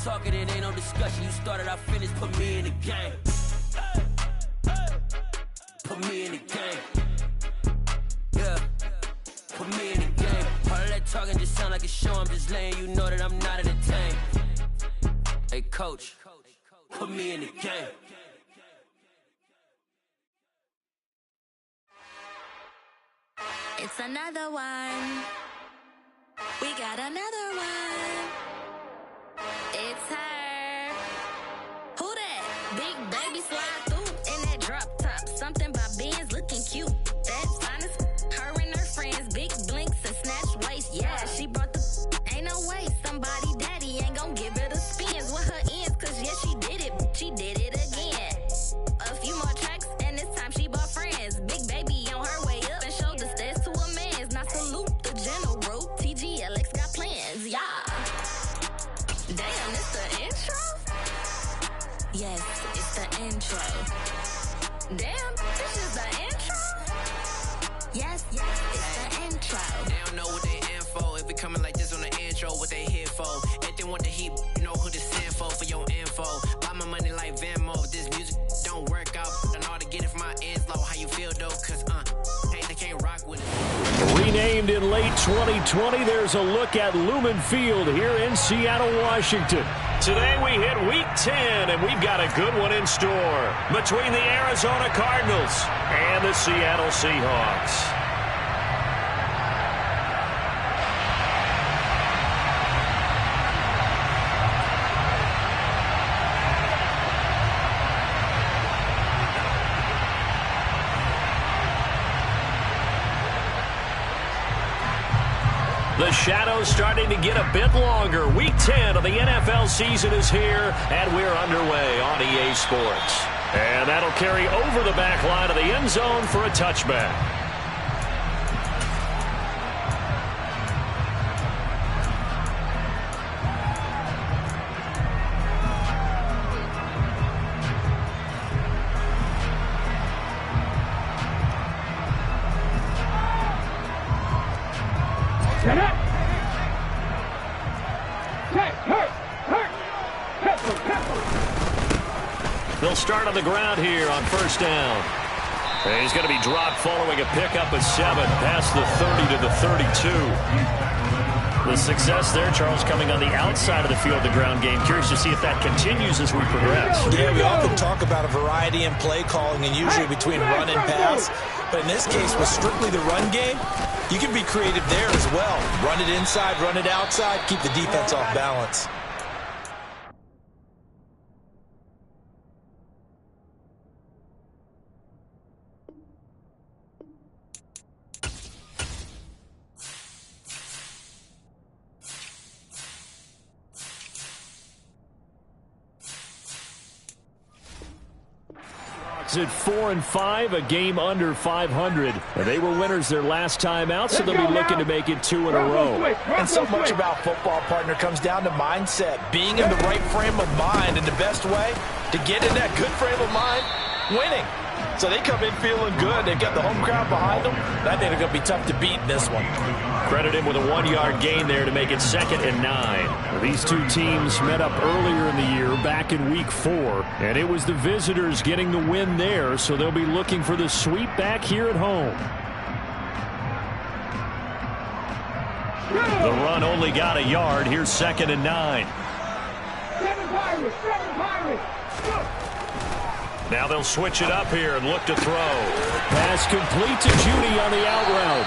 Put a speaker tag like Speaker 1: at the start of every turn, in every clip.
Speaker 1: Talking, it ain't no discussion. You started, I finished. Put me in the game. Put me in the game. Yeah. Put me in the game. All of that talking just sound like a show. I'm just letting you know that I'm not entertained. Hey, coach. Put me in the game.
Speaker 2: It's another one. We got another one. It's her. Who that? Big baby slide through in that drop top. Something by Benz looking cute. That's fine as her and her friends. Big blinks and snatch waist. Yeah, she brought the ain't no way. Somebody daddy ain't gon' give her the spins with her ends. Cause yeah, she did it. She did it again. A few more tracks and this time she bought friends. Big baby on her way up and showed the stairs to a man's. Now salute the general. TGLX got plans. Yeah. Damn, it's the intro? Yes, it's the intro. Damn, this is the intro? Yes, it's the intro.
Speaker 1: They don't know what they in for. If we coming like this on the intro, what they here for? If they want the heat, you know who to send for your info. Buy my money like Venmo. If this music don't work out, I know how to get it from my ends low. How you feel though? Cause hey, they can't rock with it.
Speaker 3: Renamed in late 2020, there's a look at Lumen Field here in Seattle, Washington. Today we hit Week 10, and we've got a good one in store between the Arizona Cardinals and the Seattle Seahawks. The shadow's starting to get a bit longer. Week 10 of the NFL season is here, and we're underway on EA Sports. And that'll carry over the back line of the end zone for a touchback. They'll start on the ground here on first down. And he's going to be dropped following a pickup of 7 past the 30 to the 32. The success there, Charles, coming on the outside of the field, the ground game. Curious to see if that continues as we progress.
Speaker 4: Yeah, we often talk about a variety in play calling and usually between run and pass. But in this case, with strictly the run game, you can be creative there as well. Run it inside, run it outside, keep the defense off balance.
Speaker 3: At 4-5, a game under 500. They were winners their last time out, so they'll be looking to make it 2 in a row.
Speaker 4: And so much about football, partner, comes down to mindset. Being in the right frame of mind, and the best way to get in that good frame of mind, winning. So they come in feeling good. They've got the home crowd behind them. That ain't going to be tough to beat in this one.
Speaker 3: Credit him with a 1-yard gain there to make it 2nd and 9. These two teams met up earlier in the year, back in Week 4, and it was the visitors getting the win there, so they'll be looking for the sweep back here at home. The run only got a yard. Here's 2nd and 9. Now they'll switch it up here and look to throw. Pass complete to Judy on the out route.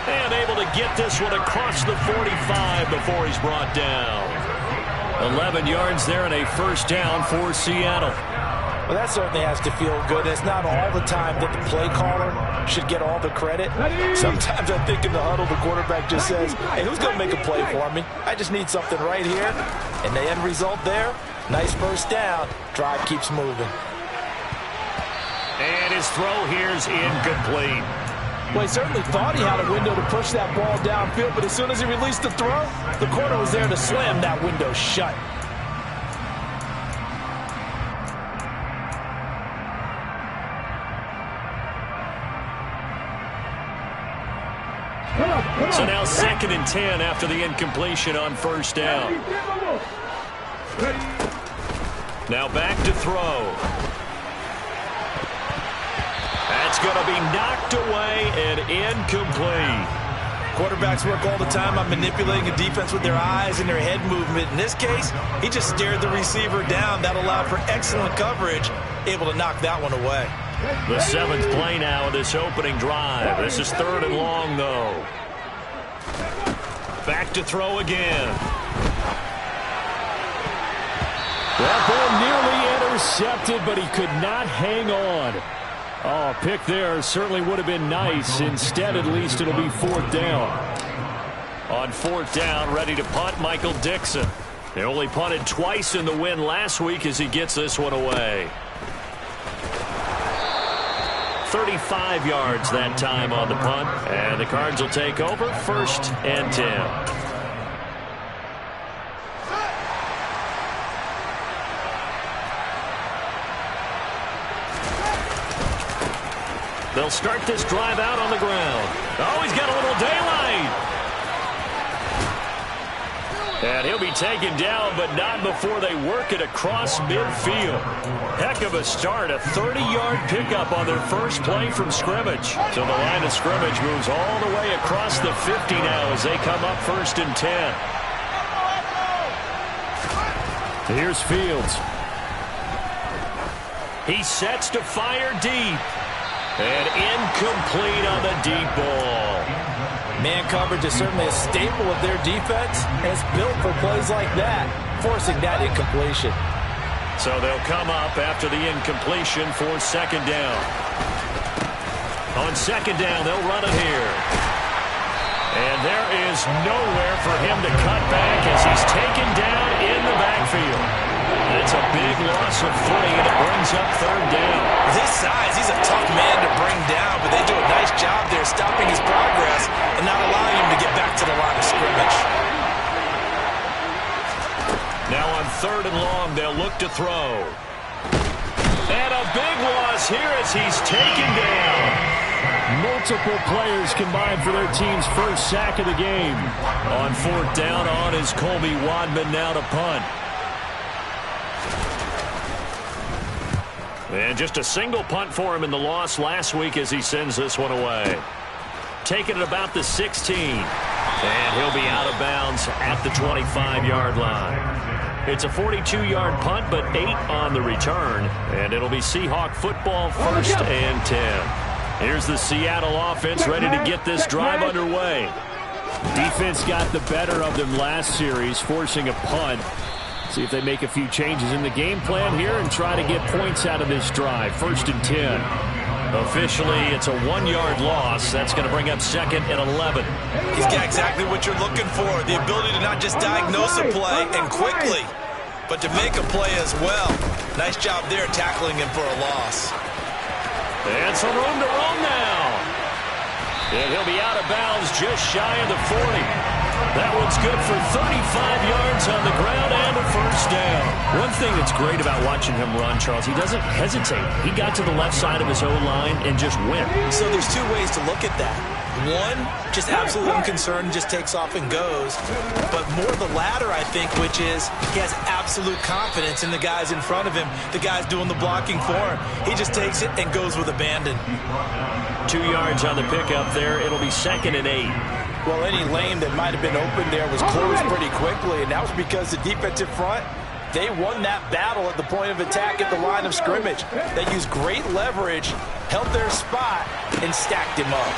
Speaker 3: And able to get this one across the 45 before he's brought down. 11 yards there and a first down for Seattle.
Speaker 4: Well, that certainly has to feel good. It's not all the time that the play caller should get all the credit. Sometimes I think in the huddle, the quarterback just says, hey, who's going to make a play for me? I just need something right here. And the end result there, nice first down. Drive keeps moving.
Speaker 3: And his throw here's incomplete.
Speaker 4: Well, he certainly thought he had a window to push that ball downfield, but as soon as he released the throw, the corner was there to slam that window shut.
Speaker 3: So now 2nd and 10 after the incompletion on first down. Now back to throw. That's going to be knocked away and incomplete.
Speaker 4: Quarterbacks work all the time on manipulating a defense with their eyes and their head movement. In this case, he just stared the receiver down. That allowed for excellent coverage, able to knock that one away.
Speaker 3: The 7th play now of this opening drive. This is 3rd and long, though. Back to throw again.
Speaker 5: That ball nearly intercepted, but he could not hang on. Oh, pick there certainly would have been nice. Instead, at least it'll be 4th down.
Speaker 3: On 4th down, ready to punt, Michael Dixon. They only punted twice in the win last week as he gets this one away. 35 yards that time on the punt, and the Cards will take over 1st and 10. They'll start this drive out on the ground. Oh, he's got a little daylight. And he'll be taken down, but not before they work it across midfield. Heck of a start, a 30-yard pickup on their first play from scrimmage. So the line of scrimmage moves all the way across the 50 now as they come up 1st and 10.
Speaker 5: Here's Fields.
Speaker 3: He sets to fire deep. And incomplete on the deep ball.
Speaker 4: Man coverage is certainly a staple of their defense, and it's built for plays like that, forcing that incompletion.
Speaker 3: So they'll come up after the incompletion for 2nd down. On 2nd down, they'll run it here. And there is nowhere for him to cut back as he's taken down in the backfield. It's a big loss of footing, and it brings up 3rd down.
Speaker 4: With his size, he's a tough man to bring down, but they do a nice job there stopping his progress and not allowing him to get back to the line of scrimmage.
Speaker 3: Now on 3rd and long, they'll look to throw. And a big loss here as he's taken down.
Speaker 5: Multiple players combined for their team's first sack of the game.
Speaker 3: On 4th down, on is Colby Wadman now to punt. And just a single punt for him in the loss last week as he sends this one away. Taking it about the 16. And he'll be out of bounds at the 25-yard line. It's a 42-yard punt, but 8 on the return. And it'll be Seahawk football 1st and 10. Here's the Seattle offense ready to get this drive underway.
Speaker 5: Defense got the better of them last series, forcing a punt. See if they make a few changes in the game plan here and try to get points out of this drive. 1st and 10.
Speaker 3: Officially, it's a 1-yard loss. That's going to bring up 2nd and 11.
Speaker 4: He's got exactly what you're looking for, the ability to not just diagnose a play and quickly, but to make a play as well. Nice job there tackling him for a loss.
Speaker 3: And some room to run now. And he'll be out of bounds just shy of the 40. That one's good for 35 yards on the ground and a 1st down.
Speaker 5: One thing that's great about watching him run, Charles, he doesn't hesitate. He got to the left side of his O-line and just went.
Speaker 4: So there's 2 ways to look at that. One, just absolutely unconcerned, just takes off and goes. But more the latter, I think, which is he has absolute confidence in the guys in front of him, the guys doing the blocking for him. He just takes it and goes with abandon.
Speaker 3: 2 yards on the pickup there. It'll be 2nd and 8.
Speaker 4: Well, any lane that might have been open there was closed pretty quickly, and that was because the defensive front, they won that battle at the point of attack at the line of scrimmage. They used great leverage, held their spot, and stacked him up.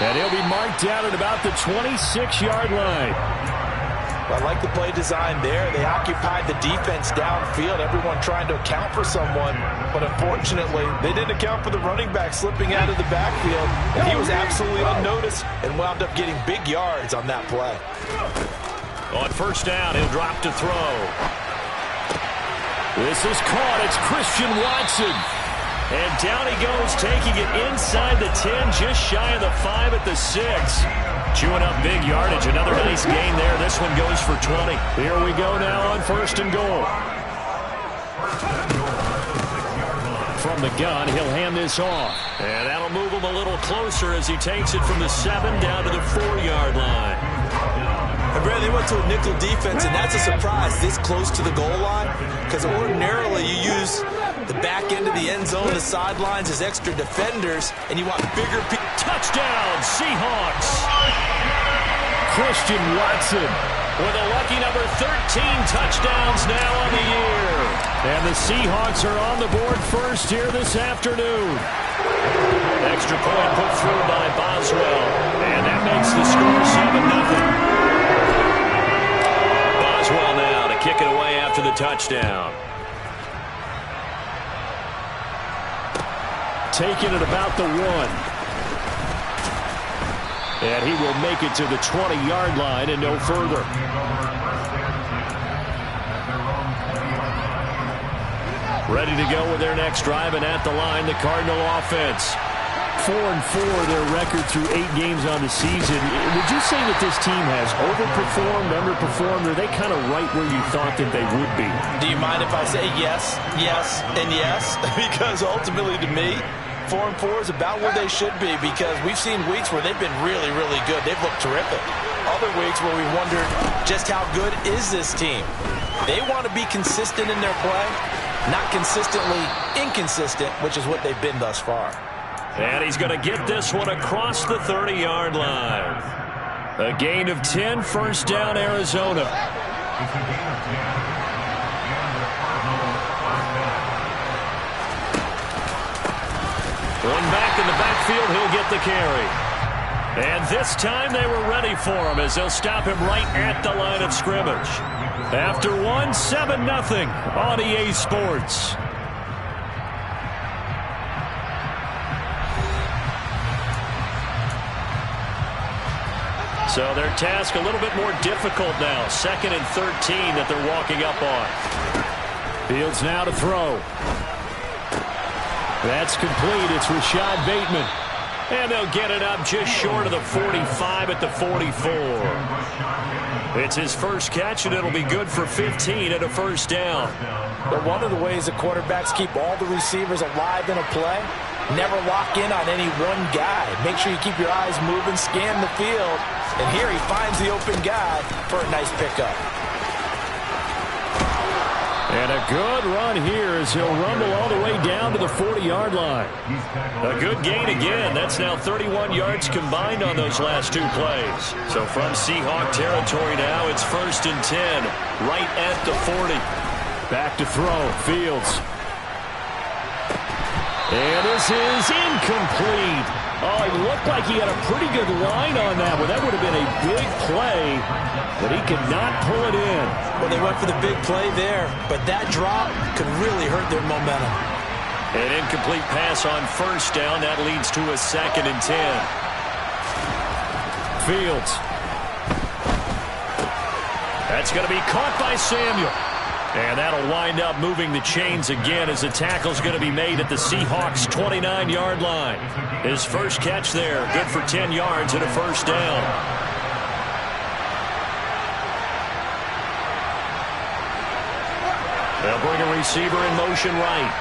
Speaker 5: And he'll be marked down at about the 26-yard line.
Speaker 4: I like the play design there. They occupied the defense downfield, everyone trying to account for someone. But unfortunately, they didn't account for the running back slipping out of the backfield. And he was absolutely unnoticed and wound up getting big yards on that play.
Speaker 3: On 1st down, he'll drop to throw.
Speaker 5: This is caught. It's Christian Watson.
Speaker 3: And down he goes, taking it inside the 10, just shy of the 5 at the 6. Chewing up big yardage. Another nice gain there. This one goes for 20.
Speaker 5: Here we go now on 1st and goal. From the gun, he'll hand this off.
Speaker 3: And that'll move him a little closer as he takes it from the 7 down to the 4-yard line.
Speaker 4: A Brad, they went to a nickel defense, and that's a surprise this close to the goal line, because ordinarily you use the back end of the end zone, the sidelines as extra defenders, and you want bigger people.
Speaker 5: Touchdown, Seahawks. Christian Watson with a lucky number 13 touchdowns now on the year. And the Seahawks are on the board first here this afternoon. Extra point put through by Boswell. And that makes the score 7-0. Boswell now to kick it away after the touchdown. Taking it about the 1. And he will make it to the 20-yard line and no further. Ready to go with their next drive, and at the line, the Cardinal offense. 4-4 their record through 8 games on the season. Would you say that this team has overperformed, underperformed, or are they kind of right where you thought that they would be?
Speaker 4: Do you mind if I say yes, yes, and yes? Because ultimately to me, 4-4 is about where they should be, because we've seen weeks where they've been really, really good. They've looked terrific. Other weeks where we wondered just how good is this team. They want to be consistent in their play, not consistently inconsistent, which is what they've been thus far.
Speaker 5: And he's going to get this one across the 30-yard line. A gain of 10, first down, Arizona. One back in the backfield, he'll get the carry. And this time they were ready for him as they'll stop him right at the line of scrimmage. After 7-0 on EA Sports. So their task a little bit more difficult now. 2nd and 13 that they're walking up on. Fields now to throw. That's complete. It's Rashad Bateman. And they'll get it up just short of the 45 at the 44. It's his first catch, and it'll be good for 15 at a first down.
Speaker 4: But one of the ways the quarterbacks keep all the receivers alive in a play, never lock in on any one guy. Make sure you keep your eyes moving, scan the field. And here he finds the open guy for a nice pickup.
Speaker 5: And a good run here as he'll rumble all the way down to the 40-yard line. A good gain again. That's now 31 yards combined on those last 2 plays. So from Seahawk territory now, it's 1st and 10, right at the 40. Back to throw, Fields. And this is incomplete. Oh, it looked like he had a pretty good line on that one. That would have been a big play, but he could not pull it in.
Speaker 4: Well, they went for the big play there, but that drop could really hurt their momentum.
Speaker 5: An incomplete pass on first down. That leads to a 2nd and 10. Fields. That's going to be caught by Samuel. And that'll wind up moving the chains again as the tackle's going to be made at the Seahawks' 29-yard line. His first catch there, good for 10 yards and a first down. They'll bring a receiver in motion right.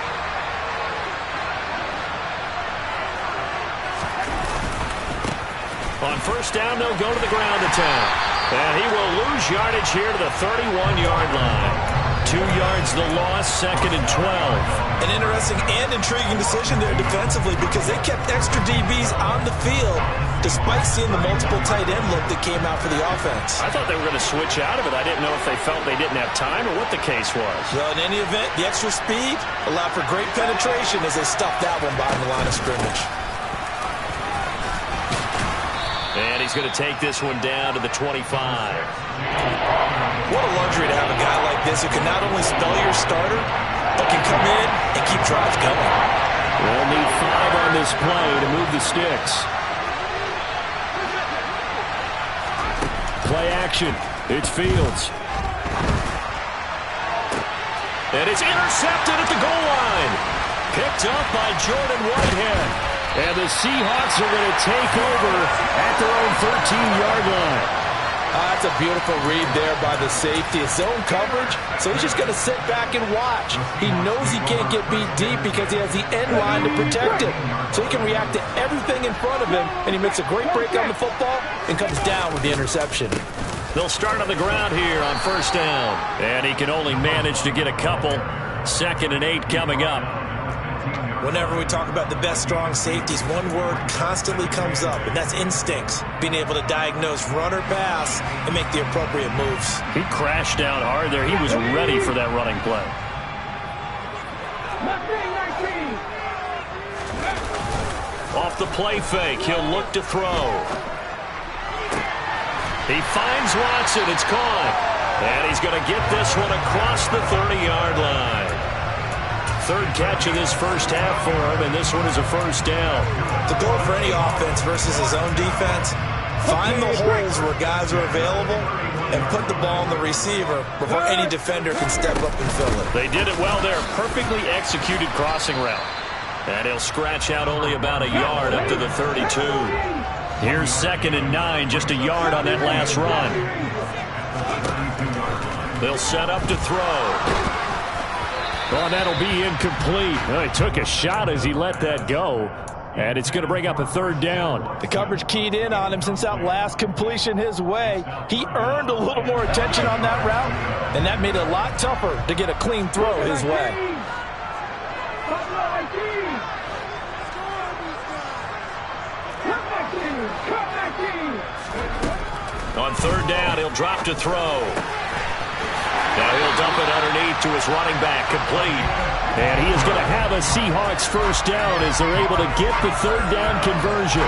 Speaker 5: On first down, they'll go to the ground attack. And he will lose yardage here to the 31-yard line. 2 yards the loss, 2nd and 12.
Speaker 4: An interesting and intriguing decision there defensively, because they kept extra DBs on the field despite seeing the multiple tight end look that came out for the offense.
Speaker 5: I thought they were going to switch out of it. I didn't know if they felt they didn't have time or what the case was.
Speaker 4: Well, in any event, the extra speed allowed for great penetration as they stuffed that one behind the line of scrimmage.
Speaker 5: And he's going to take this one down to the 25.
Speaker 4: What a luxury to have a guy like this who can not only spell your starter, but can come in and keep drives going.
Speaker 5: They'll need 5 on this play to move the sticks. Play action. It's Fields. And it's intercepted at the goal line. Picked up by Jordan Whitehead. And the Seahawks are going to take over at their own 13-yard line.
Speaker 4: That's a beautiful read there by the safety. It's zone coverage, so he's just going to sit back and watch. He knows he can't get beat deep because he has the end line to protect him. So he can react to everything in front of him, and he makes a great break on the football and comes down with the interception.
Speaker 3: They'll start on the ground here on first down. And he can only manage to get a couple. 2nd and 8 coming up.
Speaker 4: Whenever we talk about the best strong safeties, one word constantly comes up, and that's instincts. Being able to diagnose run or pass and make the appropriate moves.
Speaker 3: He crashed down hard there. He was ready for that running play. Off the play fake, he'll look to throw. He finds Watson. It's caught. And he's going to get this one across the 30-yard line. 3rd catch of this first half for him, and this one is a first down.
Speaker 4: The goal for any offense versus his own defense, find the holes where guys are available and put the ball on the receiver before any defender can step up and fill it.
Speaker 3: They did it well there. Perfectly executed crossing route. And he'll scratch out only about a yard up to the 32. Here's 2nd and 9, just a yard on that last run. They'll set up to throw.
Speaker 5: Oh, that'll be incomplete. Well, he took a shot as he let that go. And it's going to bring up a 3rd down.
Speaker 4: The coverage keyed in on him since that last completion his way. He earned a little more attention on that route, and that made it a lot tougher to get a clean throw his way.
Speaker 3: On 3rd down, he'll drop to throw. Now he'll dump it underneath to his running back, complete.
Speaker 5: And he is going to have a Seahawks first down as they're able to get the 3rd down conversion.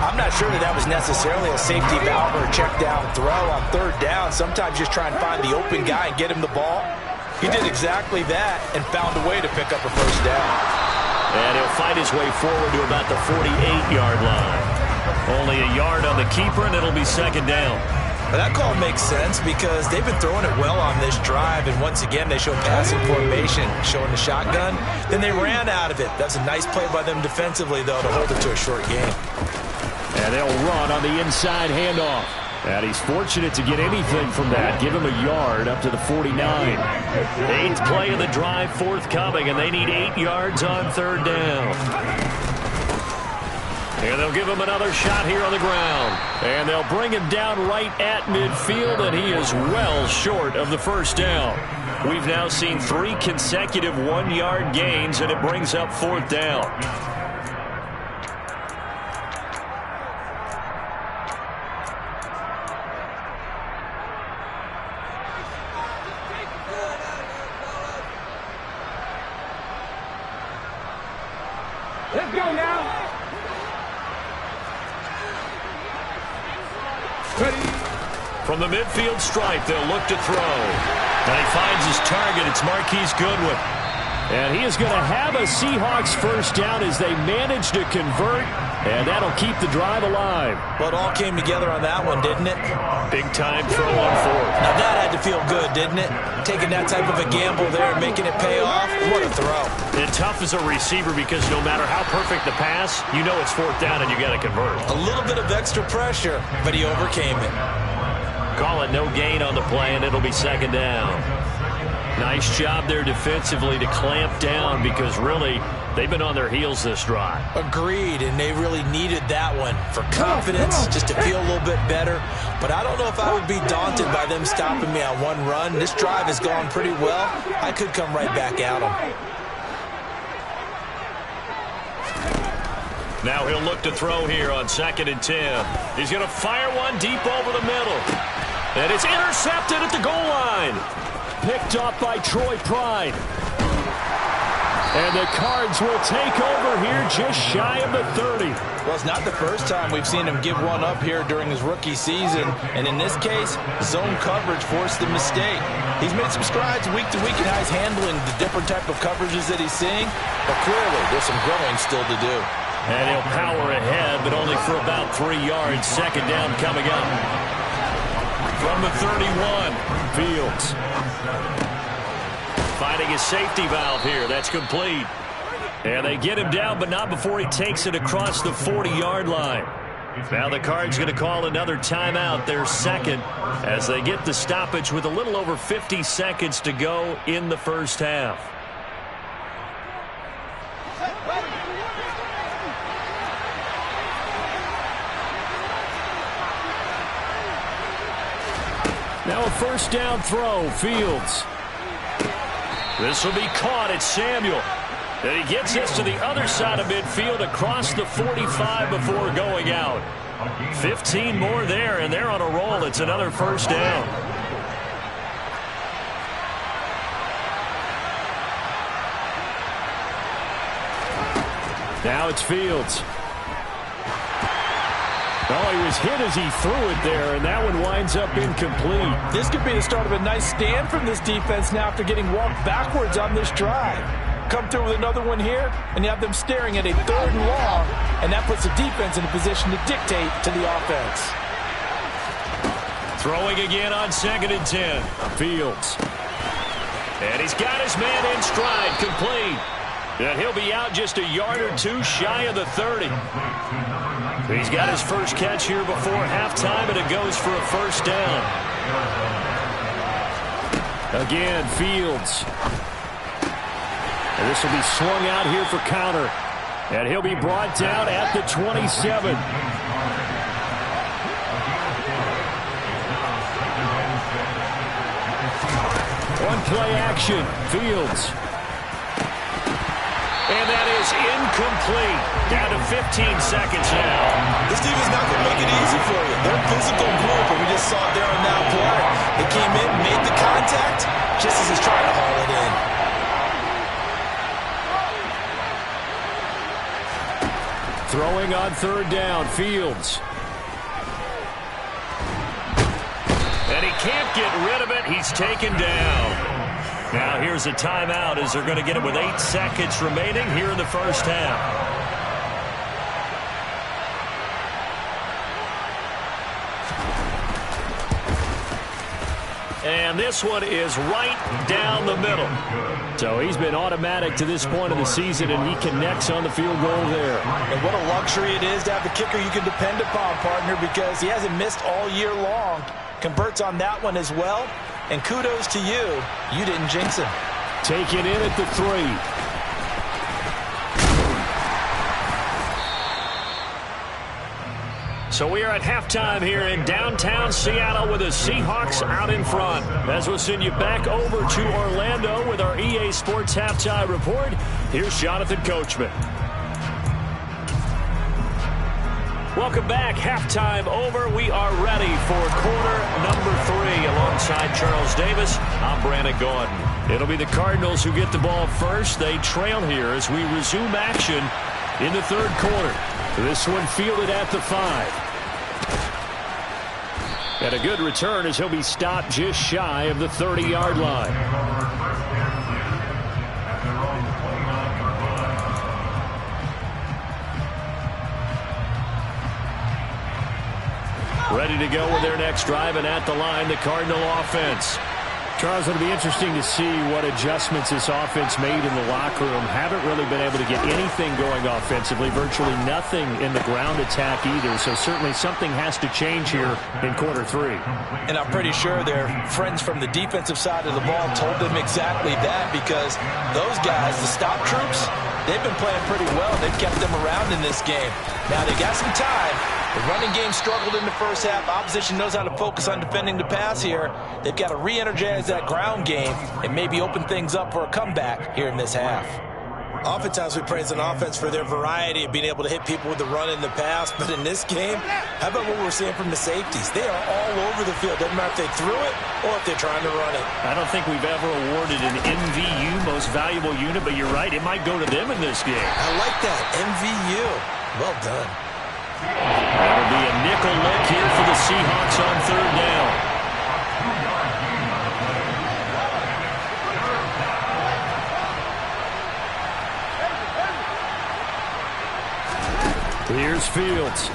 Speaker 4: I'm not sure that was necessarily a safety valve or a check down throw on 3rd down. Sometimes just try and find the open guy and get him the ball. He did exactly that and found a way to pick up a first down.
Speaker 3: And he'll fight his way forward to about the 48-yard line. Only a yard on the keeper, and it'll be 2nd down.
Speaker 4: But that call makes sense because they've been throwing it well on this drive, and once again they show passing formation, showing the shotgun. Then they ran out of it. That's a nice play by them defensively, though, to hold it to a short game.
Speaker 5: And they'll run on the inside handoff. And he's fortunate to get anything from that. Give him a yard up to the 49.
Speaker 3: 8th play of the drive forthcoming, and they need 8 yards on 3rd down. And they'll give him another shot here on the ground.
Speaker 5: And they'll bring him down right at midfield, and he is well short of the first down.
Speaker 3: We've now seen 3 consecutive 1-yard gains, and it brings up 4th down.
Speaker 6: Let's go now.
Speaker 3: From the midfield stripe, they'll look to throw. And he finds his target. It's Marquise Goodwin.
Speaker 5: And he is going to have a Seahawks first down as they manage to convert, and that'll keep the drive alive.
Speaker 4: Well, it all came together on that one, didn't it?
Speaker 3: Big time throw on 4th.
Speaker 4: Now that had to feel good, didn't it? Taking that type of a gamble there and making it pay off. What a throw.
Speaker 3: And tough as a receiver because no matter how perfect the pass, you know it's 4th down and you got to convert.
Speaker 4: A little bit of extra pressure, but he overcame it.
Speaker 3: Call it no gain on the play, and it'll be 2nd down. Nice job there defensively to clamp down because really they've been on their heels this drive.
Speaker 4: Agreed, and they really needed that one for confidence, just to feel a little bit better. But I don't know if I would be daunted by them stopping me on one run. This drive has gone pretty well. I could come right back at them.
Speaker 3: Now he'll look to throw here on 2nd and 10. He's going to fire one deep over the middle. And it's intercepted at the goal line.
Speaker 5: Picked off by Troy Pride. And the Cards will take over here just shy of the 30.
Speaker 4: Well, it's not the first time we've seen him give one up here during his rookie season. And in this case, zone coverage forced the mistake. He's made some strides week to week in how he's handling the different type of coverages that he's seeing. But clearly, there's some growing still to do.
Speaker 3: And he'll power ahead, but only for about 3 yards. 2nd down coming up. From the 31, Fields. Finding his safety valve here. That's complete. And they get him down, but not before he takes it across the 40-yard line. Now the Cards going to call another timeout, their 2nd, as they get the stoppage with a little over 50 seconds to go in the first half.
Speaker 5: Now a first down throw, Fields. This will be caught at Samuel. And he gets this to the other side of midfield across the 45 before going out. 15 more there, and they're on a roll. It's another first down. Now it's Fields. Oh, he was hit as he threw it there, and that one winds up incomplete.
Speaker 4: This could be the start of a nice stand from this defense now after getting walked backwards on this drive. Come through with another one here, and you have them staring at a 3rd and long, and that puts the defense in a position to dictate to the offense.
Speaker 5: Throwing again on 2nd and 10. Fields. And he's got his man in stride, complete. And he'll be out just a yard or two shy of the 30. He's got his first catch here before halftime, and it goes for a first down. Again, Fields. And this will be swung out here for counter. And he'll be brought down at the 27. One play action. Fields. And that is incomplete. Down to 15 seconds now.
Speaker 4: This team is not going to make it easy for you. They're a physical group, and we just saw it there on that play. They came in, made the contact, just as he's trying to haul it in.
Speaker 5: Throwing on 3rd down, Fields. And he can't get rid of it. He's taken down. Now here's a timeout as they're going to get it with 8 seconds remaining here in the first half. And this one is right down the middle. So he's been automatic to this point of the season, and he connects on the field goal there.
Speaker 4: And what a luxury it is to have a kicker you can depend upon, partner, because he hasn't missed all year long. Converts on that one as well. And kudos to you. You didn't jinx him.
Speaker 5: Taken in at the 3. So we are at halftime here in downtown Seattle with the Seahawks out in front. As we'll send you back over to Orlando with our EA Sports Halftime Report, here's Jonathan Coachman. Welcome back. Halftime over. We are ready for quarter number 3 alongside Charles Davis. I'm Brandon Gaudin. It'll be the Cardinals who get the ball first. They trail here as we resume action in the 3rd quarter. This one fielded at the 5. And a good return as he'll be stopped just shy of the 30-yard line. Ready to go with their next drive, and at the line, the Cardinal offense. Charles, it'll be interesting to see what adjustments this offense made in the locker room. Haven't really been able to get anything going offensively, virtually nothing in the ground attack either, so certainly something has to change here in quarter 3.
Speaker 4: And I'm pretty sure their friends from the defensive side of the ball told them exactly that, because those guys, the stop troops, they've been playing pretty well. They've kept them around in this game. Now they got some time. The running game struggled in the first half. Opposition knows how to focus on defending the pass here. They've got to re-energize that ground game and maybe open things up for a comeback here in this half. Oftentimes we praise an offense for their variety of being able to hit people with the run and the pass, but in this game, how about what we're seeing from the safeties? They are all over the field. Doesn't matter if they threw it or if they're trying to run it.
Speaker 5: I don't think we've ever awarded an MVU, most valuable unit, but you're right, it might go to them in this game.
Speaker 4: I like that, MVU. Well done.
Speaker 5: That'll be a nickel look here for the Seahawks on 3rd down. Here's Fields.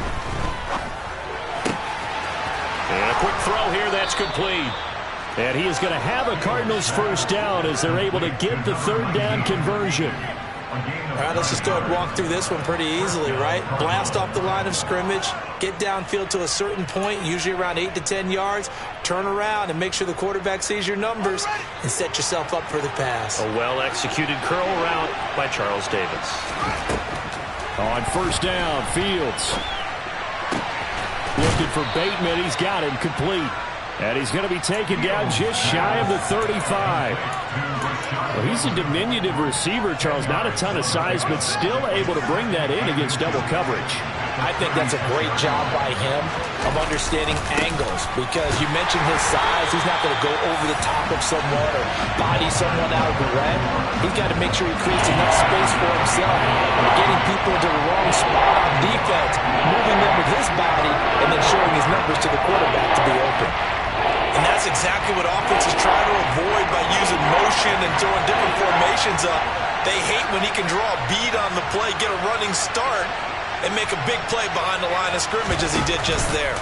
Speaker 5: And a quick throw here, that's complete. And he is going to have a Cardinals first down as they're able to get the 3rd down conversion.
Speaker 4: All right, let's just go and walk through this one pretty easily, right? Blast off the line of scrimmage, get downfield to a certain point, usually around 8 to 10 yards, turn around and make sure the quarterback sees your numbers and set yourself up for the pass.
Speaker 5: A well-executed curl route by Charles Davis. On 1st down, Fields. Looking for Bateman. He's got him complete. And he's going to be taken down just shy of the 35. Well, he's a diminutive receiver, Charles. Not a ton of size, but still able to bring that in against double coverage.
Speaker 4: I think that's a great job by him of understanding angles, because you mentioned his size. He's not going to go over the top of someone or body someone out of the way. He's got to make sure he creates enough space for himself, getting people into the wrong spot on defense, moving them with his body, and then showing his numbers to the quarterback to be open.
Speaker 7: And that's exactly what offenses try to avoid by using motion and throwing different formations up. They hate when he can draw a bead on the play, get a running start, and make a big play behind the line of scrimmage as he did just there.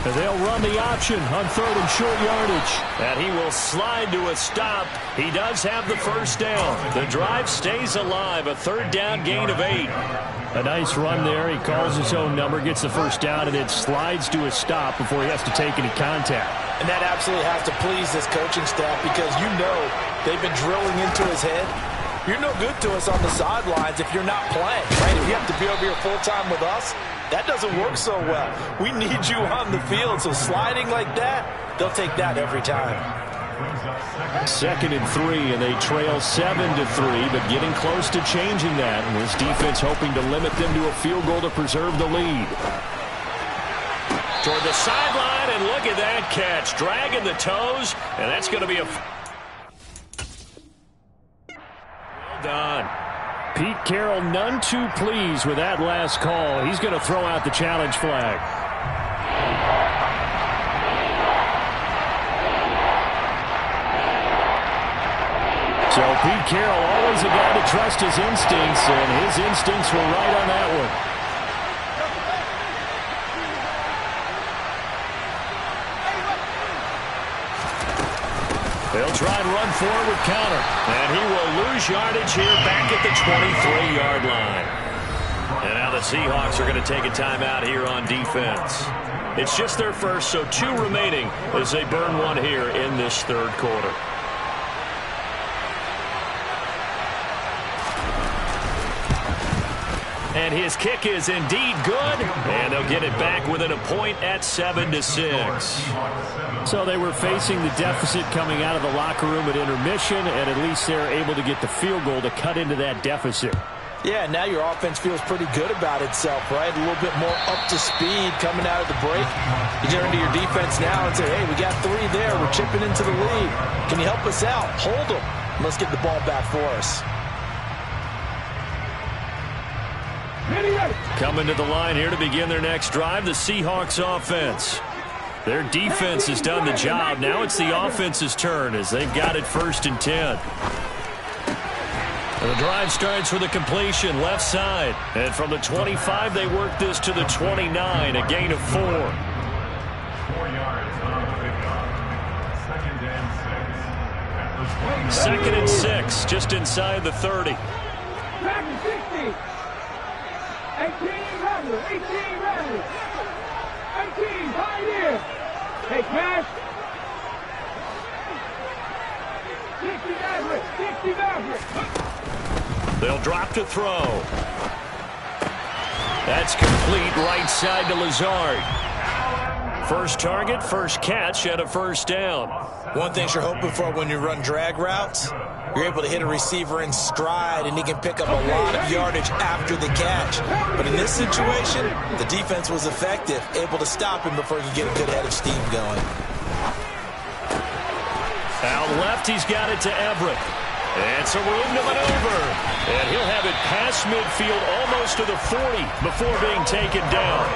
Speaker 5: And they'll run the option on 3rd and short yardage.
Speaker 3: And he will slide to a stop. He does have the first down. The drive stays alive. A 3rd down gain of 8.
Speaker 5: A nice run there. He calls his own number, gets the first down, and then slides to a stop before he has to take any contact.
Speaker 4: And that absolutely has to please this coaching staff, because you know they've been drilling into his head. You're no good to us on the sidelines if you're not playing, right? If you have to be over here full-time with us, that doesn't work so well. We need you on the field, so sliding like that, they'll take that every time.
Speaker 5: 2nd and 3, and they trail 7-3, but getting close to changing that. And this defense hoping to limit them to a field goal to preserve the lead.
Speaker 3: Toward the sideline, and look at that catch. Dragging the toes, and that's going to be a... Well done.
Speaker 5: Pete Carroll none too pleased with that last call. He's going to throw out the challenge flag. So Pete Carroll, always a guy to trust his instincts, and his instincts were right on that one.
Speaker 3: They'll try and run forward with counter. And he will lose yardage here back at the 23-yard line. And now the Seahawks are going to take a timeout here on defense. It's just their first, so 2 remaining as they burn one here in this 3rd quarter. And his kick is indeed good. And they'll get it back within a point at 7-6.
Speaker 5: So they were facing the deficit coming out of the locker room at intermission, and at least they're able to get the field goal to cut into that deficit.
Speaker 4: Yeah, now your offense feels pretty good about itself, right? A little bit more up to speed coming out of the break. You turn to your defense now and say, hey, we got 3 there. We're chipping into the lead. Can you help us out? Hold them. Let's get the ball back for us.
Speaker 3: Coming to the line here to begin their next drive, the Seahawks offense. Their defense has done the job. Now it's the offense's turn as they've got it 1st and 10. And the drive starts with a completion left side. And from the 25, they work this to the 29, a gain of 4.
Speaker 6: 4 yards on the pickup.
Speaker 3: 2nd and 6, just inside the 30.
Speaker 6: Back to 60. 18 runners. 18 runners. 18 right here. Hey, Cash. 60 Maverick. 60 Maverick.
Speaker 3: They'll drop to throw. That's complete right side to Lazard. First target, first catch, and a 1st down.
Speaker 7: One thing you're hoping for when you run drag routes, you're able to hit a receiver in stride, and he can pick up a lot of yardage after the catch. But in this situation, the defense was effective, able to stop him before he could get a good head of steam going.
Speaker 3: Out left, he's got it to Everett. And some room to maneuver. And he'll have it past midfield almost to the 40 before being taken down.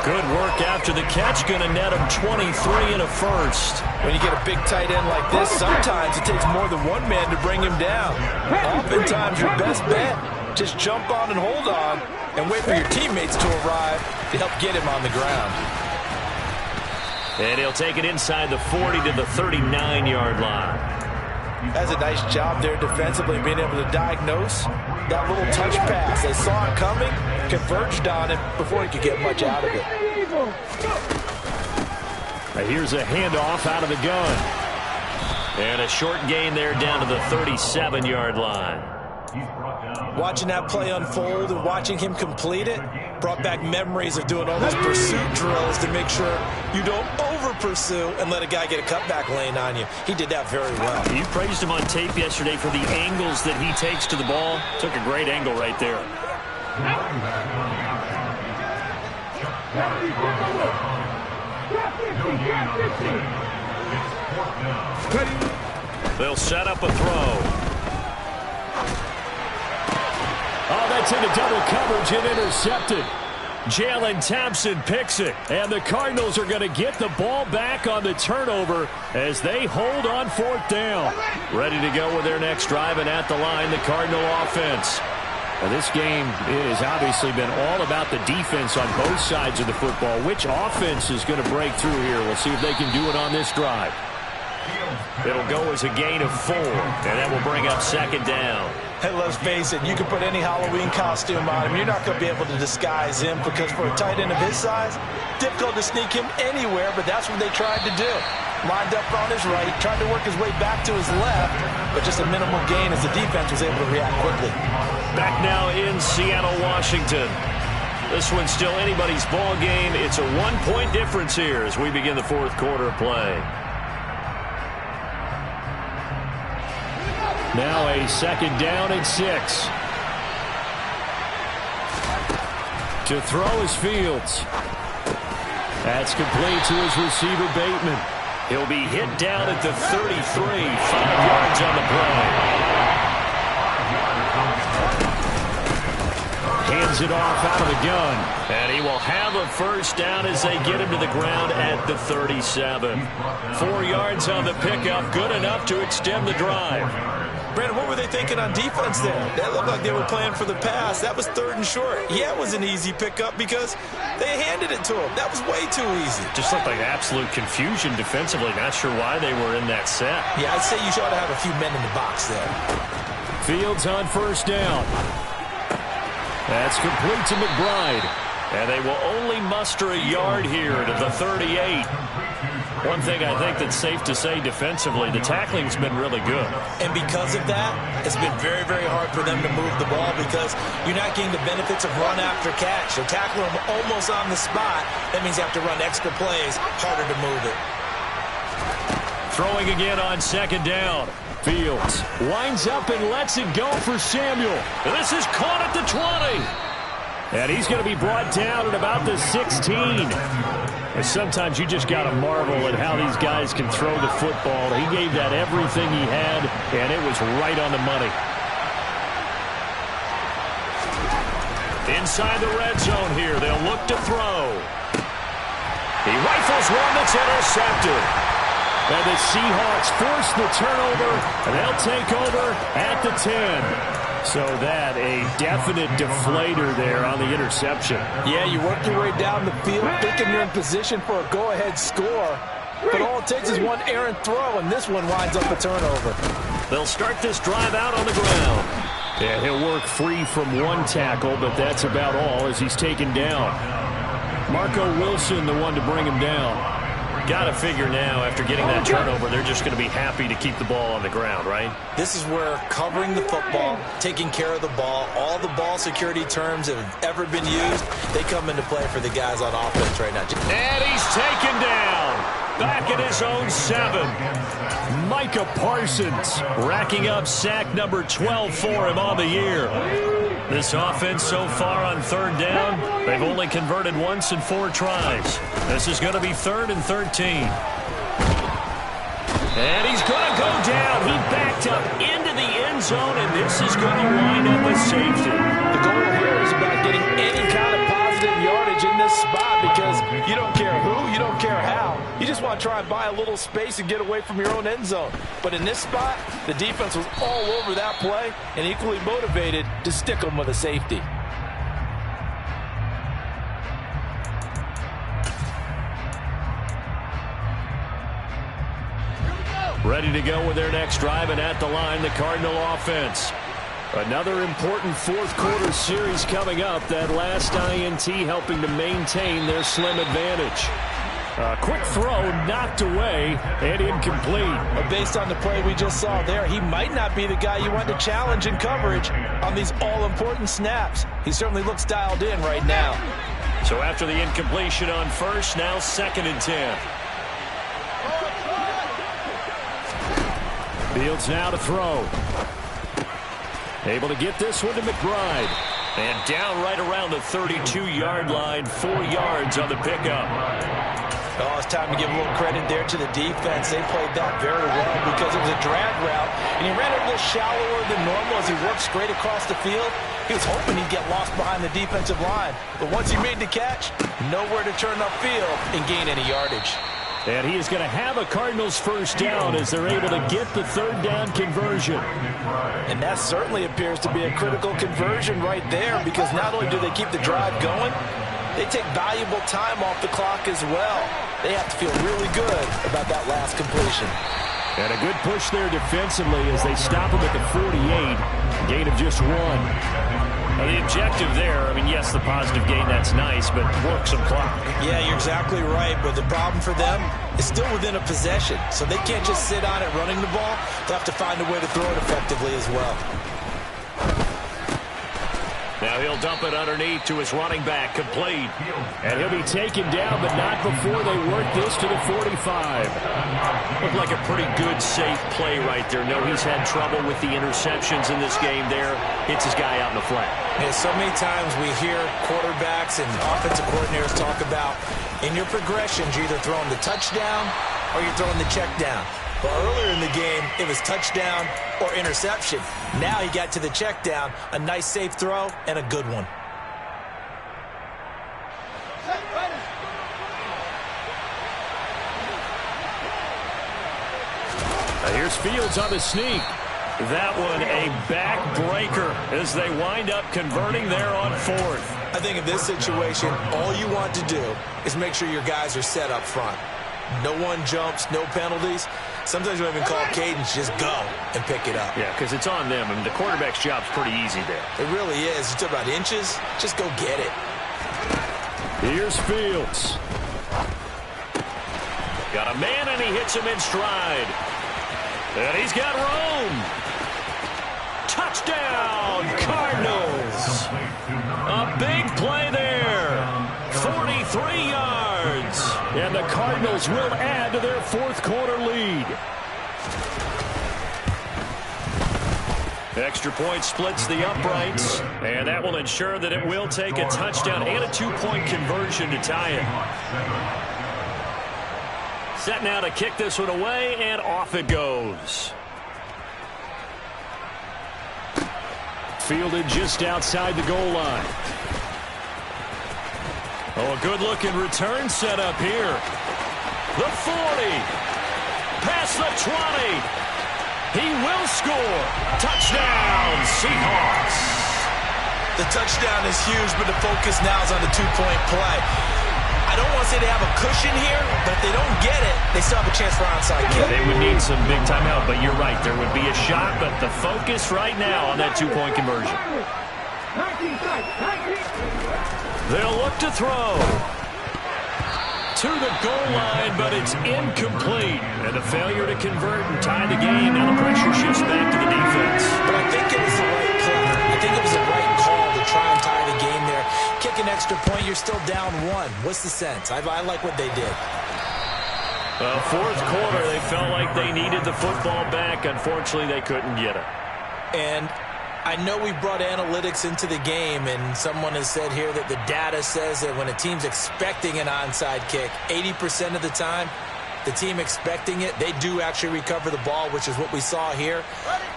Speaker 3: Good work after the catch. Going to net him 23 and a 1st.
Speaker 4: When you get a big tight end like this, sometimes it takes more than one man to bring him down. Oftentimes, your best bet, just jump on and hold on and wait for your teammates to arrive to help get him on the ground.
Speaker 3: And he'll take it inside the 40 to the 39-yard line.
Speaker 4: That's a nice job there defensively, being able to diagnose that little touch pass. They saw it coming, converged on it before he could get much out of it.
Speaker 5: Here's a handoff out of the gun.
Speaker 3: And a short gain there down to the 37-yard line.
Speaker 7: Watching that play unfold and watching him complete it brought back memories of doing all those pursuit drills to make sure you don't over-pursue and let a guy get a cutback lane on you. He did that very well.
Speaker 3: You praised him on tape yesterday for the angles that he takes to the ball. Took a great angle right there. They'll set up a throw. Oh, that's into double coverage and intercepted. Jalen Thompson picks it, and the Cardinals are going to get the ball back on the turnover as they hold on 4th down. Ready to go with their next drive, and at the line, the Cardinal offense. Now, this game, it has obviously been all about the defense on both sides of the football. Which offense is going to break through here? We'll see if they can do it on this drive. It'll go as a gain of 4, and that will bring up 2nd down.
Speaker 7: Hey, let's face it, you can put any Halloween costume on him. You're not going to be able to disguise him because for a tight end of his size, difficult to sneak him anywhere, but that's what they tried to do. Lined up on his right, tried to work his way back to his left, but just a minimal gain as the defense was able to react quickly.
Speaker 3: Back now in Seattle, Washington. This one's still anybody's ball game. It's a 1-point difference here as we begin the 4th quarter of play. Now a 2nd down and 6. To throw is Fields. That's complete to his receiver, Bateman. He'll be hit down at the 33. 5 yards on the play. Hands it off out of the gun. And he will have a 1st down as they get him to the ground at the 37. 4 yards on the pickup. Good enough to extend the drive.
Speaker 7: Brandon, what were they thinking on defense there? That looked like they were playing for the pass. That was 3rd and short. Yeah, it was an easy pickup because they handed it to him. That was way too easy.
Speaker 3: Just looked like absolute confusion defensively. Not sure why they were in that set.
Speaker 7: Yeah, I'd say you ought to have a few men in the box there.
Speaker 3: Fields on 1st down. That's complete to McBride. And they will only muster a yard here to the 38. One thing I think that's safe to say defensively, the tackling's been really good.
Speaker 7: And because of that, it's been very, very hard for them to move the ball because you're not getting the benefits of run after catch. They're tackling them almost on the spot. That means you have to run extra plays, harder to move it.
Speaker 3: Throwing again on 2nd down. Fields winds up and lets it go for Samuel. And this is caught at the 20. And he's going to be brought down at about the 16. And sometimes you just got to marvel at how these guys can throw the football. He gave that everything he had, and it was right on the money. Inside the red zone here, they'll look to throw. He rifles one that's intercepted. And the Seahawks force the turnover, and they'll take over at the 10. So that, a definite deflator there on the interception.
Speaker 4: Yeah, you work your way down the field thinking you're in position for a go-ahead score. But all it takes is one errant throw, and this one winds up a turnover.
Speaker 3: They'll start this drive out on the ground. And he'll work free from one tackle, but that's about all as he's taken down. Marco Wilson, the one to bring him down. Got to figure now, after getting that turnover, they're just going to be happy to keep the ball on the ground, right?
Speaker 7: This is where covering the football, taking care of the ball, all the ball security terms that have ever been used, they come into play for the guys on offense right now.
Speaker 3: And he's taken down. Back at his own 7. Micah Parsons racking up sack number 12 for him on the year. This offense so far on 3rd down, they've only converted once in 4 tries. This is going to be 3rd and 13. And he's going to go down. He backed up into the end zone, and this is going to wind up a safety.
Speaker 4: The goal here is about getting any kind of positive yardage in this spot because you don't care who, you don't care how. You just want to try and buy a little space and get away from your own end zone. But in this spot, the defense was all over that play and equally motivated to stick them with a safety.
Speaker 3: Ready to go with their next drive, and at the line, the Cardinal offense. Another important 4th quarter series coming up. That last INT helping to maintain their slim advantage.
Speaker 5: A quick throw knocked away and incomplete.
Speaker 4: But based on the play we just saw there, he might not be the guy you want to challenge in coverage on these all-important snaps. He certainly looks dialed in right now.
Speaker 3: So after the incompletion on first, now 2nd and 10.
Speaker 5: Fields now to throw. Able to get this one to McBride.
Speaker 3: And down right around the 32-yard line, 4 yards on the pickup.
Speaker 4: Oh, it's time to give a little credit there to the defense. They played that very well because it was a drag route, and he ran it a little shallower than normal as he worked straight across the field. He was hoping he'd get lost behind the defensive line, but once he made the catch, nowhere to turn upfield and gain any yardage.
Speaker 5: And he is going to have a Cardinals first down as they're able to get the 3rd down conversion.
Speaker 4: And that certainly appears to be a critical conversion right there, because not only do they keep the drive going, they take valuable time off the clock as well. They have to feel really good about that last completion.
Speaker 5: And a good push there defensively as they stop him at the 48. Gain of just 1.
Speaker 3: Now the objective there, I mean, yes, the positive gain, that's nice, but work some clock.
Speaker 7: Yeah, you're exactly right, but the problem for them is still within a possession, so they can't just sit on it running the ball. They'll have to find a way to throw it effectively as well.
Speaker 3: Now he'll dump it underneath to his running back, complete.
Speaker 5: And he'll be taken down, but not before they work this to the 45.
Speaker 3: Looked like a pretty good, safe play right there. No, he's had trouble with the interceptions in this game there. Hits his guy out in the flat.
Speaker 7: Yeah, so many times we hear quarterbacks and offensive coordinators talk about, in your progressions, you're either throwing the touchdown or you're throwing the check down. But earlier in the game, it was touchdown or interception. Now he got to the check down, a nice safe throw, and a good one.
Speaker 5: Here's Fields on the sneak.
Speaker 3: That one a backbreaker as they wind up converting there on 4th.
Speaker 7: I think in this situation, all you want to do is make sure your guys are set up front. No one jumps, no penalties. Sometimes you don't even call cadence, just go and pick it up.
Speaker 3: Yeah, because it's on them. I mean, the quarterback's job's pretty easy there.
Speaker 7: It really is. You talk about inches, just go get it.
Speaker 5: Here's Fields.
Speaker 3: Got a man, and he hits him in stride. And he's got room. Touchdown, Cardinals. A big play there. 43 yards.
Speaker 5: And the Cardinals will add to their 4th quarter lead.
Speaker 3: Extra point splits the uprights, and that will ensure that it will take a touchdown and a 2-point conversion to tie it. Set now to kick this one away, and off it goes.
Speaker 5: Fielded just outside the goal line.
Speaker 3: Oh, a good-looking return set up here. The 40. Past the 20. He will score. Touchdown, Seahawks.
Speaker 7: The touchdown is huge, but the focus now is on the 2-point play. I don't want to say they have a cushion here, but if they don't get it, they still have a chance for onside kick.
Speaker 3: They would need some big-time help, but you're right. There would be a shot, but the focus right now on that 2-point conversion. They'll look to throw. To the goal line, but it's incomplete. And a failure to convert and tie the game. Now the pressure shifts back to the defense.
Speaker 7: But I think it was the right play. I think it was the right call to try and tie the game there. Kick an extra point, you're still down 1. What's the sense? I like what they did.
Speaker 3: Well, 4th quarter, they felt like they needed the football back. Unfortunately, they couldn't get it.
Speaker 7: And I know we brought analytics into the game, and someone has said here that the data says that when a team's expecting an onside kick, 80% of the time, the team expecting it, they do actually recover the ball, which is what we saw here.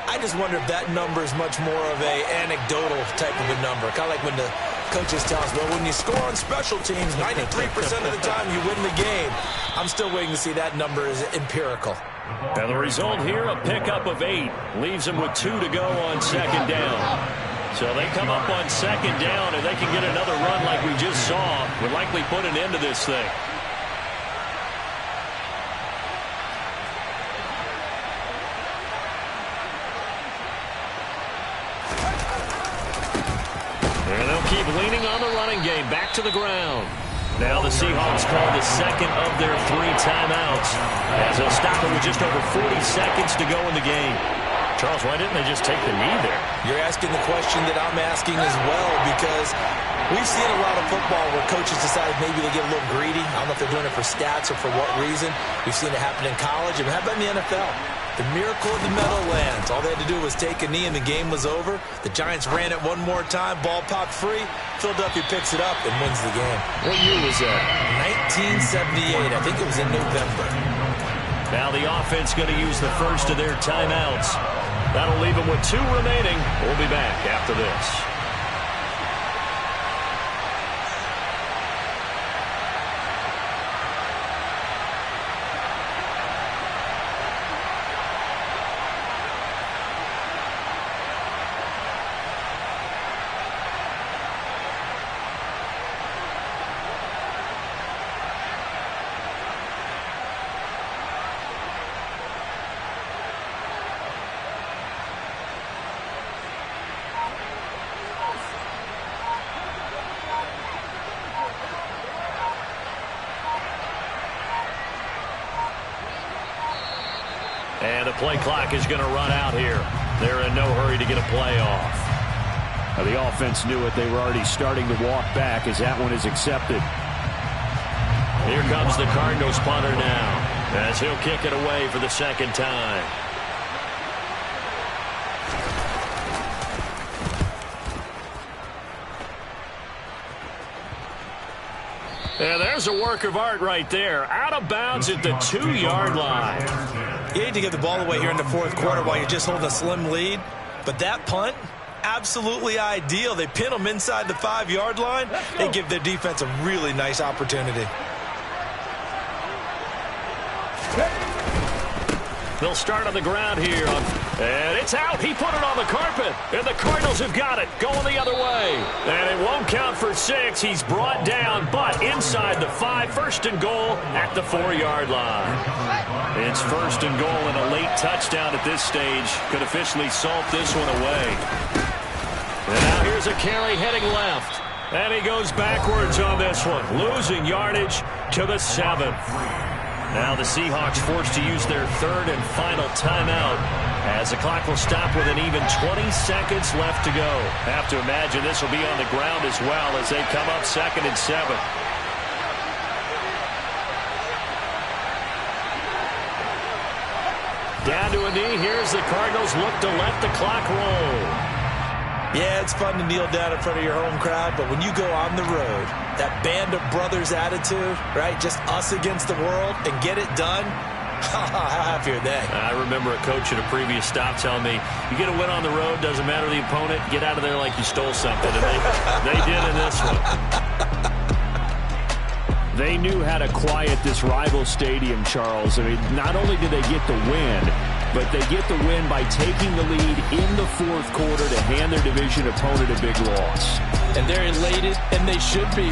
Speaker 7: I just wonder if that number is much more of a anecdotal type of a number. Kind of like when the coaches tell us, well, when you score on special teams, 93% of the time you win the game. I'm still waiting to see that number is empirical.
Speaker 3: Now the result here, a pickup of 8. Leaves them with 2 to go on 2nd down. So they come up on 2nd down, and they can get another run like we just saw. Would likely put an end to this thing. And they'll keep leaning on the running game. Back to the ground. Now the Seahawks call the second of their 3 timeouts as they'll stop it with just over 40 seconds to go in the game. Charles, why didn't they just take the knee there?
Speaker 7: You're asking the question that I'm asking as well, because we've seen a lot of football where coaches decide maybe they get a little greedy. I don't know if they're doing it for stats or for what reason. We've seen it happen in college. And how about in the NFL? The miracle of the Meadowlands. All they had to do was take a knee and the game was over. The Giants ran it one more time. Ball popped free. Philadelphia picks it up and wins the game.
Speaker 3: What year was that?
Speaker 7: 1978. I think it was in November.
Speaker 3: Now the offense going to use the first of their timeouts. That'll leave them with 2 remaining. We'll be back after this. And the play clock is going to run out here. They're in no hurry to get a play off.
Speaker 5: The offense knew it. They were already starting to walk back as that one is accepted.
Speaker 3: Here comes the Cardinals punter now as he'll kick it away for the second time. And there's a work of art right there. Out of bounds at the 2-yard line.
Speaker 7: You hate to give the ball away here in the fourth quarter while you're just holding a slim lead. But that punt, absolutely ideal. They pin them inside the 5-yard line. They give their defense a really nice opportunity.
Speaker 3: They'll start on the ground here. And it's out. He put it on the carpet. And the Cardinals have got it. Going the other way. And it won't count for 6. He's brought down, but inside the 5. First and goal at the 4-yard line. It's first and goal and a late touchdown at this stage. Could officially salt this one away. And now here's a carry heading left. And he goes backwards on this one. Losing yardage to the 7. Now the Seahawks forced to use their 3rd and final timeout as the clock will stop with an even 20 seconds left to go. Have to imagine this will be on the ground as well as they come up 2nd and 7. Down to a knee. Here's the Cardinals look to let the clock roll.
Speaker 7: Yeah, it's fun to kneel down in front of your home crowd, but when you go on the road, that band of brothers attitude, right, just us against the world, and get it done, how happy are they?
Speaker 3: I remember a coach at a previous stop telling me, you get a win on the road, doesn't matter the opponent, get out of there like you stole something. And they did in this one.
Speaker 5: They knew how to quiet this rival stadium, Charles. I mean, not only did they get the win, but they get the win by taking the lead in the fourth quarter to hand their division opponent a big loss.
Speaker 7: And they're elated, and they should be.